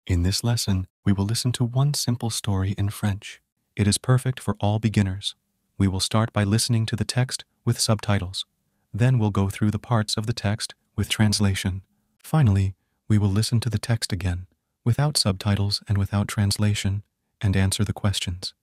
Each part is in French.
In this lesson, we will listen to one simple story in French. It is perfect for all beginners. We will start by listening to the text with subtitles. Then we'll go through the parts of the text with translation. Finally, we will listen to the text again, without subtitles and without translation, and answer the questions.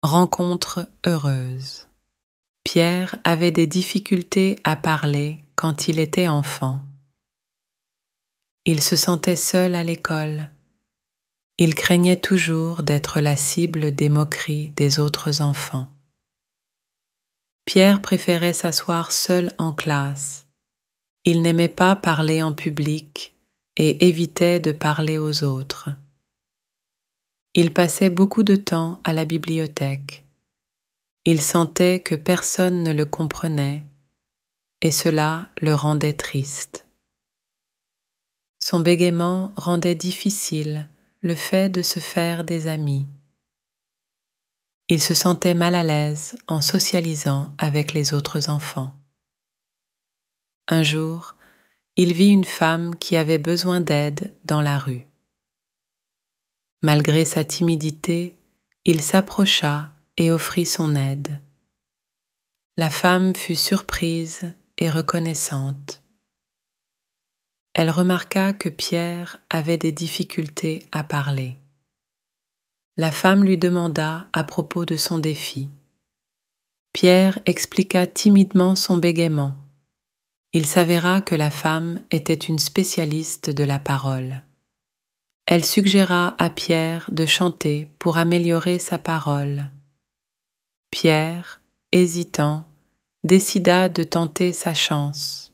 Rencontre heureuse. Pierre avait des difficultés à parler quand il était enfant. Il se sentait seul à l'école. Il craignait toujours d'être la cible des moqueries des autres enfants. Pierre préférait s'asseoir seul en classe. Il n'aimait pas parler en public et évitait de parler aux autres. Il passait beaucoup de temps à la bibliothèque. Il sentait que personne ne le comprenait et cela le rendait triste. Son bégaiement rendait difficile le fait de se faire des amis. Il se sentait mal à l'aise en socialisant avec les autres enfants. Un jour, il vit une femme qui avait besoin d'aide dans la rue. Malgré sa timidité, il s'approcha et offrit son aide. La femme fut surprise et reconnaissante. Elle remarqua que Pierre avait des difficultés à parler. La femme lui demanda à propos de son défi. Pierre expliqua timidement son bégaiement. Il s'avéra que la femme était une spécialiste de la parole. Elle suggéra à Pierre de chanter pour améliorer sa parole. Pierre, hésitant, décida de tenter sa chance.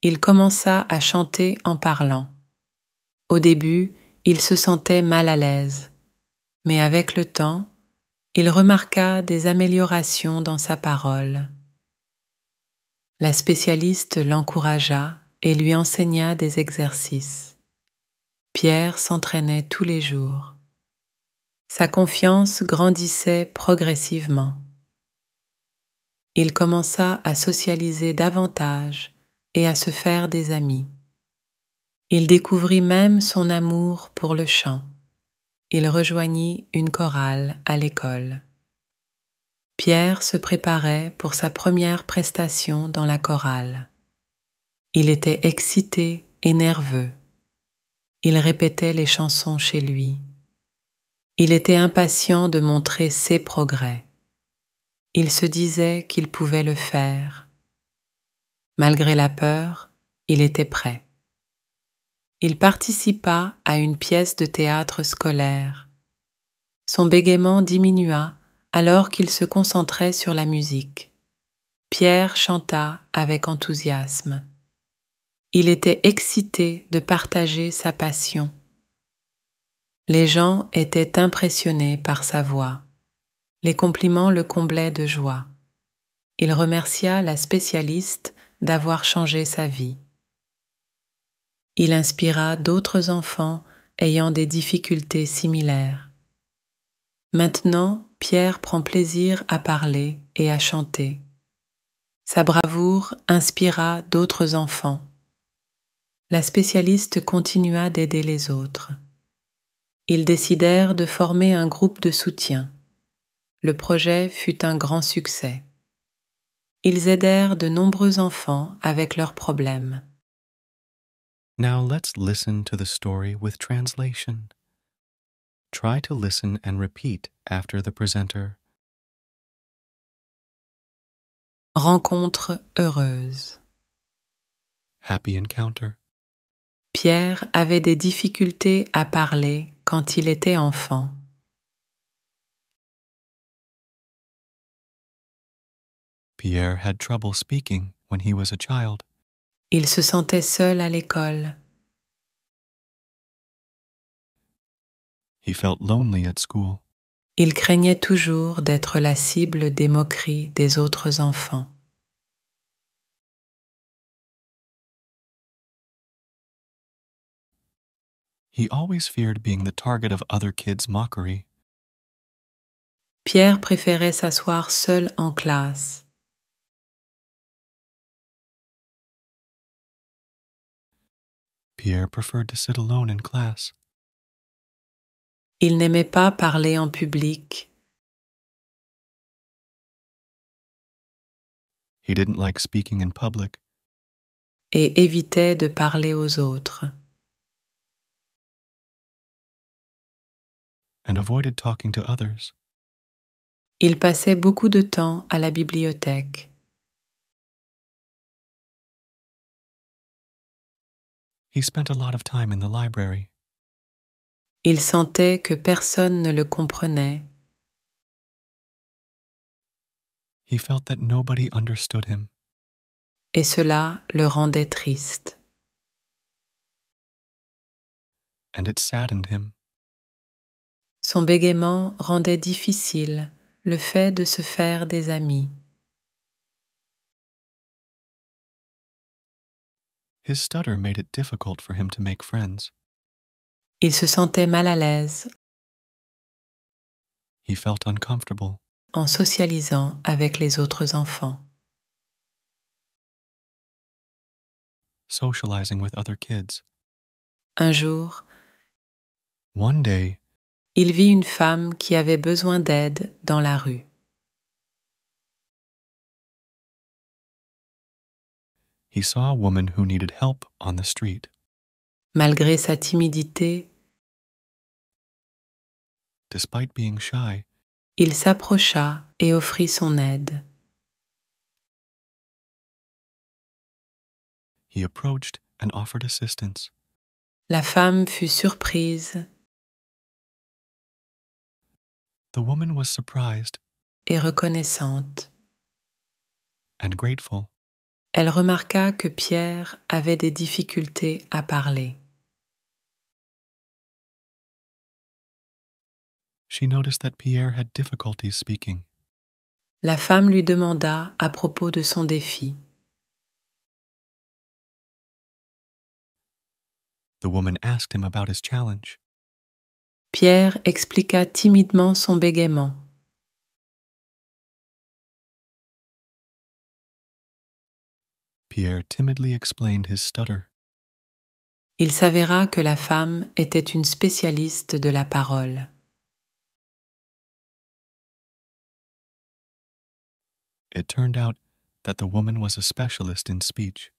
Il commença à chanter en parlant. Au début, il se sentait mal à l'aise, mais avec le temps, il remarqua des améliorations dans sa parole. La spécialiste l'encouragea et lui enseigna des exercices. Pierre s'entraînait tous les jours. Sa confiance grandissait progressivement. Il commença à socialiser davantage et à se faire des amis. Il découvrit même son amour pour le chant. Il rejoignit une chorale à l'école. Pierre se préparait pour sa première prestation dans la chorale. Il était excité et nerveux. Il répétait les chansons chez lui. Il était impatient de montrer ses progrès. Il se disait qu'il pouvait le faire. Malgré la peur, il était prêt. Il participa à une pièce de théâtre scolaire. Son bégaiement diminua alors qu'il se concentrait sur la musique. Pierre chanta avec enthousiasme. Il était excité de partager sa passion. Les gens étaient impressionnés par sa voix. Les compliments le comblaient de joie. Il remercia la spécialiste d'avoir changé sa vie. Il inspira d'autres enfants ayant des difficultés similaires. Maintenant, Pierre prend plaisir à parler et à chanter. Sa bravoure inspira d'autres enfants. La spécialiste continua d'aider les autres. Ils décidèrent de former un groupe de soutien. Le projet fut un grand succès. Ils aidèrent de nombreux enfants avec leurs problèmes. Now let's listen to the story with translation. Try to listen and repeat after the presenter. Rencontre heureuse. Happy encounter. Pierre avait des difficultés à parler quand il était enfant. Pierre had trouble speaking when he was a child. Il se sentait seul à l'école. He felt lonely at school. Il craignait toujours d'être la cible des moqueries des autres enfants. He always feared being the target of other kids' mockery. Pierre préférait s'asseoir seul en classe. Pierre preferred to sit alone in class. Il n'aimait pas parler en public He didn't like speaking in public et évitait de parler aux autres. and avoided talking to others. Il passait beaucoup de temps à la bibliothèque. He spent a lot of time in the library. Il sentait que personne ne le comprenait He felt that nobody understood him, et cela le rendait triste. and it saddened him. Son bégaiement rendait difficile le fait de se faire des amis. His stutter made it difficult for him to make friends. Il se sentait mal à l'aise He felt uncomfortable, en socialisant avec les autres enfants. socializing with other kids. Un jour, One day, il vit une femme qui avait besoin d'aide dans la rue. he saw a woman who needed help on the street. Malgré sa timidité, Despite being shy, il s'approcha et offrit son aide. he approached and offered assistance. La femme fut surprise The woman was surprised et reconnaissante. and grateful. Elle remarqua que Pierre avait des difficultés à parler. She noticed that Pierre had difficulties speaking. La femme lui demanda à propos de son défi. The woman asked him about his challenge. Pierre expliqua timidement son bégaiement. Pierre timidly explained his stutter. Il s'avéra que la femme était une spécialiste de la parole. It turned out that the woman was a specialist in speech.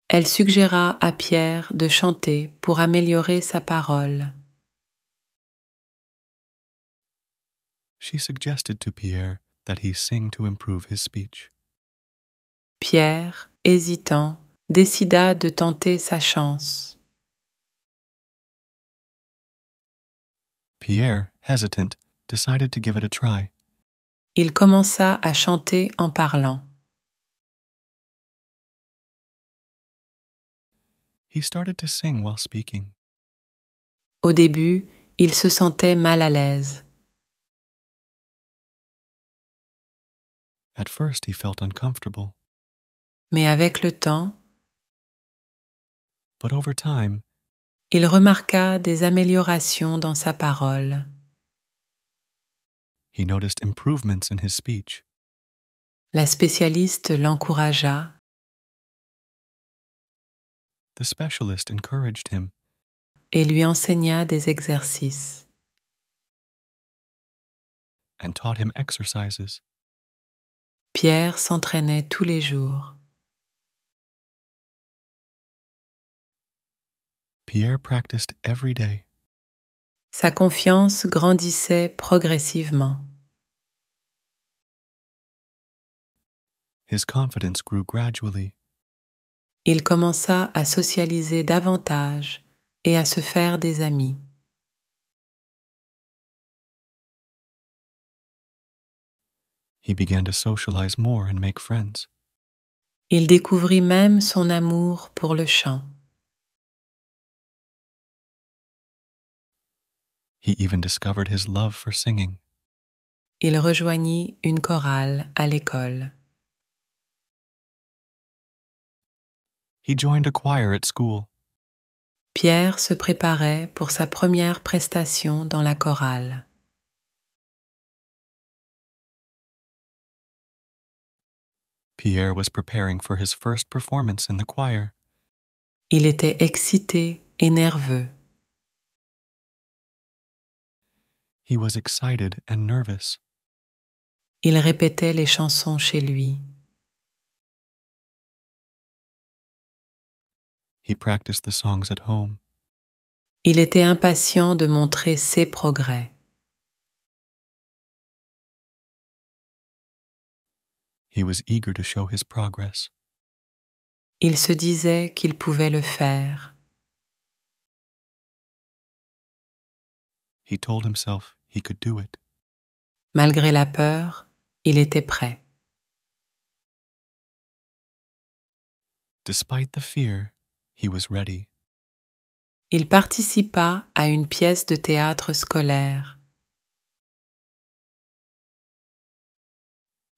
Elle suggéra à Pierre de chanter pour améliorer sa parole. She suggested to Pierre that he sing to improve his speech. Pierre, hésitant, décida de tenter sa chance. Pierre, hesitant, decided to give it a try. Il commença à chanter en parlant. He started to sing while speaking. Au début, il se sentait mal à l'aise. At first, he felt uncomfortable, Mais avec le temps, but over time, il remarqua des améliorations dans sa parole. he noticed improvements in his speech. La spécialiste l'encouragea The specialist encouraged him et lui enseigna des exercices. and taught him exercises. Pierre s'entraînait tous les jours. Pierre practiced every day. Sa confiance grandissait progressivement. His confidence grew gradually. Il commença à socialiser davantage et à se faire des amis. He began to socialize more and make friends. Il découvrit même son amour pour le chant. He even discovered his love for singing. Il rejoignit une chorale à l'école. He joined a choir at school. Pierre se préparait pour sa première prestation dans la chorale. Pierre was preparing for his first performance in the choir. Il était excité et nerveux. He was excited and nervous. Il répétait les chansons chez lui. He practiced the songs at home. Il était impatient de montrer ses progrès. He was eager to show his progress. Il se disait qu'il pouvait le faire. He told himself he could do it. Malgré la peur, il était prêt. Despite the fear, he was ready. Il participa à une pièce de théâtre scolaire.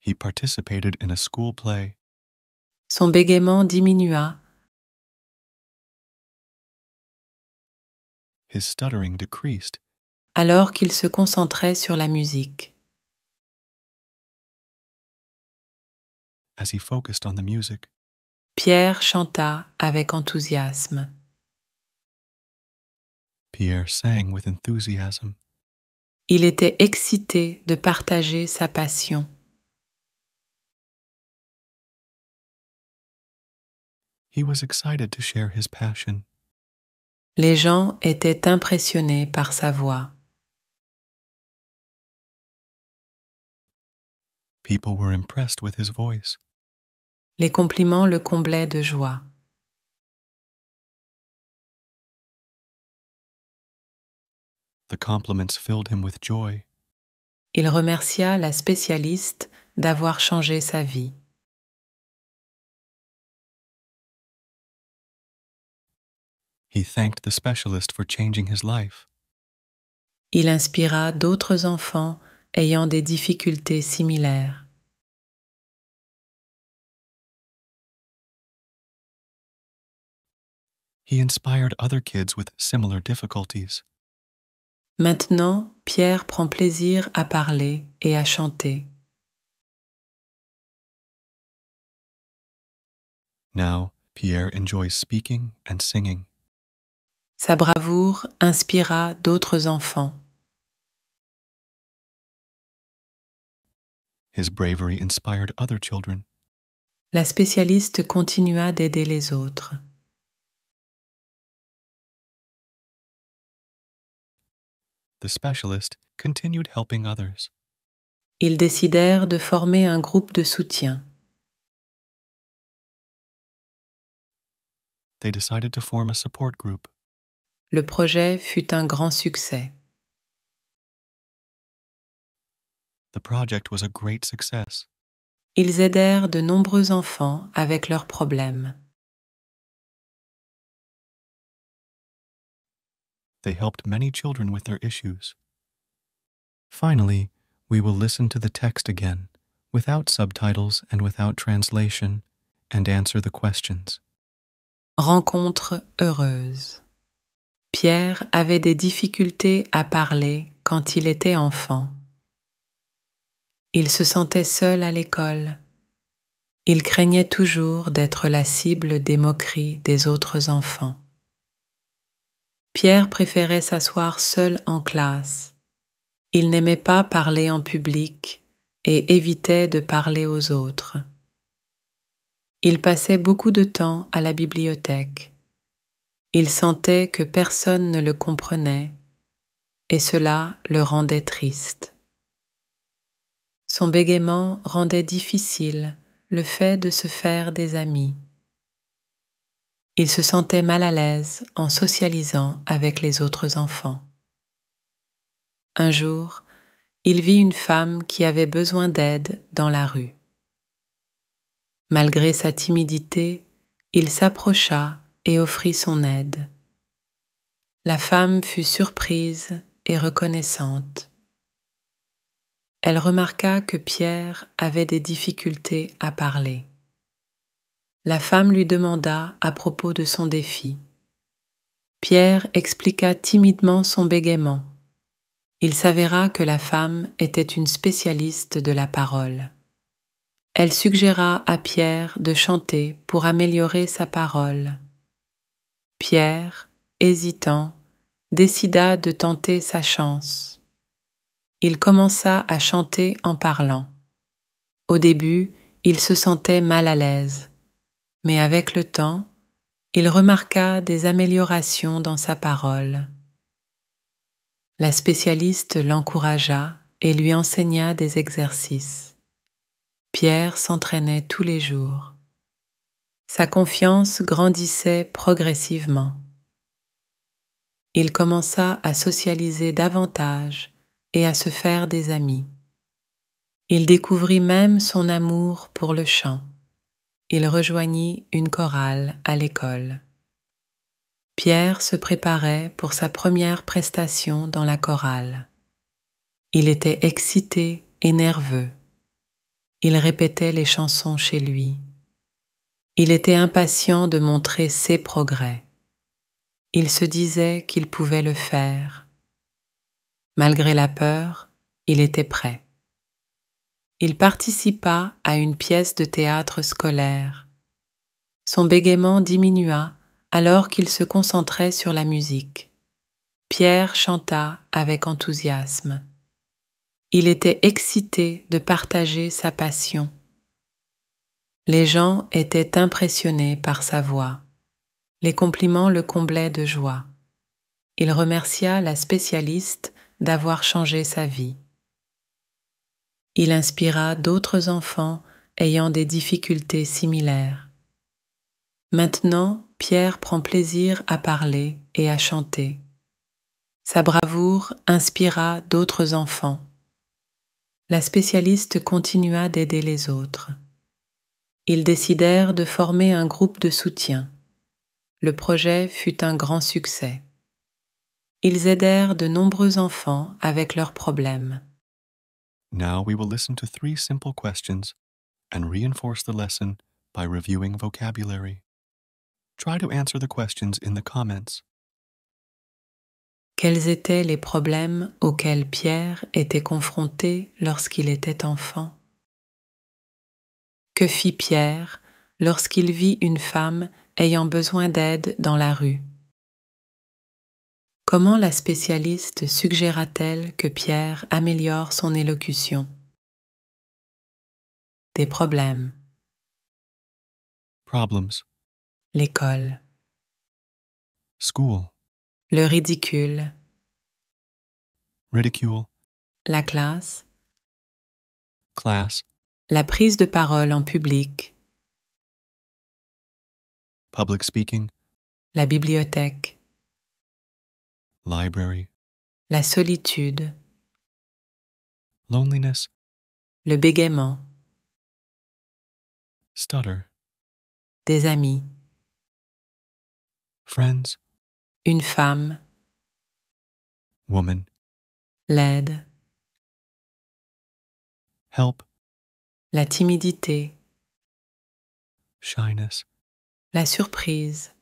He participated in a school play. Son bégaiement diminua. His stuttering decreased Alors qu'il se concentrait sur la musique. as he focused on the music. Pierre chanta avec enthousiasme. Pierre sang with enthusiasm. Il était excité de partager sa passion. He was excited to share his passion. Les gens étaient impressionnés par sa voix. People were impressed with his voice. Les compliments le comblaient de joie. The compliments filled him with joy. Il remercia la spécialiste d'avoir changé sa vie. He thanked the specialist for changing his life. Il inspira d'autres enfants ayant des difficultés similaires. He inspired other kids with similar difficulties. Maintenant, Pierre prend plaisir à parler et à chanter. Now, Pierre enjoys speaking and singing. Sa bravoure inspira d'autres enfants. His bravery inspired other children. La spécialiste continua d'aider les autres. The specialist continued helping others. Ils décidèrent de former un groupe de soutien. They decided to form a support group. Le projet fut un grand succès. The project was a great success. Ils aidèrent de nombreux enfants avec leurs problèmes. They helped many children with their issues. Finally, we will listen to the text again, without subtitles and without translation, and answer the questions. Rencontre heureuse. Pierre avait des difficultés à parler quand il était enfant. Il se sentait seul à l'école. Il craignait toujours d'être la cible des moqueries des autres enfants. Pierre préférait s'asseoir seul en classe. Il n'aimait pas parler en public et évitait de parler aux autres. Il passait beaucoup de temps à la bibliothèque. Il sentait que personne ne le comprenait et cela le rendait triste. Son bégaiement rendait difficile le fait de se faire des amis. Il se sentait mal à l'aise en socialisant avec les autres enfants. Un jour, il vit une femme qui avait besoin d'aide dans la rue. Malgré sa timidité, il s'approcha et offrit son aide. La femme fut surprise et reconnaissante. Elle remarqua que Pierre avait des difficultés à parler. La femme lui demanda à propos de son défi. Pierre expliqua timidement son bégaiement. Il s'avéra que la femme était une spécialiste de la parole. Elle suggéra à Pierre de chanter pour améliorer sa parole. Pierre, hésitant, décida de tenter sa chance. il commença à chanter en parlant. Au début, il se sentait mal à l'aise, mais avec le temps, il remarqua des améliorations dans sa parole. La spécialiste l'encouragea et lui enseigna des exercices. Pierre s'entraînait tous les jours. Sa confiance grandissait progressivement. Il commença à socialiser davantage et à se faire des amis. Il découvrit même son amour pour le chant. Il rejoignit une chorale à l'école. Pierre se préparait pour sa première prestation dans la chorale. Il était excité et nerveux. Il répétait les chansons chez lui. Il était impatient de montrer ses progrès. Il se disait qu'il pouvait le faire. Malgré la peur, il était prêt. Il participa à une pièce de théâtre scolaire. Son bégaiement diminua alors qu'il se concentrait sur la musique. Pierre chanta avec enthousiasme. Il était excité de partager sa passion. Les gens étaient impressionnés par sa voix. Les compliments le comblaient de joie. Il remercia la spécialiste d'avoir changé sa vie. Il inspira d'autres enfants ayant des difficultés similaires. Maintenant, Pierre prend plaisir à parler et à chanter. Sa bravoure inspira d'autres enfants. La spécialiste continua d'aider les autres. Ils décidèrent de former un groupe de soutien. Le projet fut un grand succès. Ils aidèrent de nombreux enfants avec leurs problèmes. Now we will listen to 3 simple questions and reinforce the lesson by reviewing vocabulary. Try to answer the questions in the comments. Quels étaient les problèmes auxquels Pierre était confronté lorsqu'il était enfant? Que fit Pierre lorsqu'il vit une femme ayant besoin d'aide dans la rue? Comment la spécialiste suggéra-t-elle que Pierre améliore son élocution? Des problèmes. Problems. L'école. School. Le ridicule. Ridicule. La classe. Class. La prise de parole en public. Public speaking. La bibliothèque. Library. La solitude. Loneliness. Le bégaiement. Stutter. Des amis. Friends. Une femme. Woman. L'aide. Help. La timidité. Shyness. La surprise.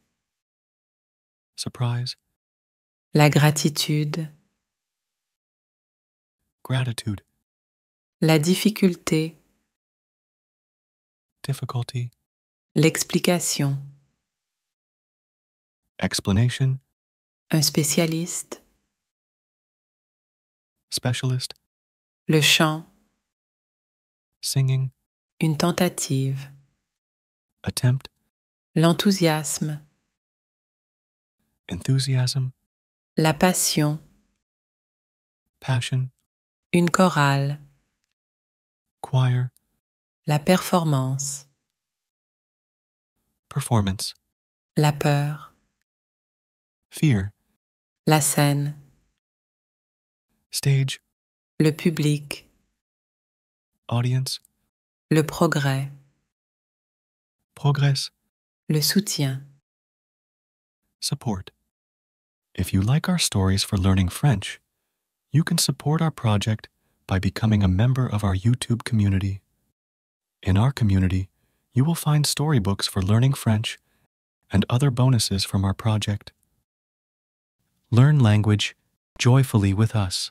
Surprise. La gratitude. Gratitude. La difficulté. Difficulty. L'explication. Explanation. Un spécialiste. Specialist. Le chant. Singing. Une tentative. Attempt. L'enthousiasme. Enthusiasm. La passion. Passion. Une chorale. Choir. La performance. Performance. La peur. Fear. La scène. Stage. Le public. Audience. Le progrès. Progress. Le soutien. Support. If you like our stories for learning French, you can support our project by becoming a member of our YouTube community. In our community, you will find storybooks for learning French and other bonuses from our project. Learn language joyfully with us.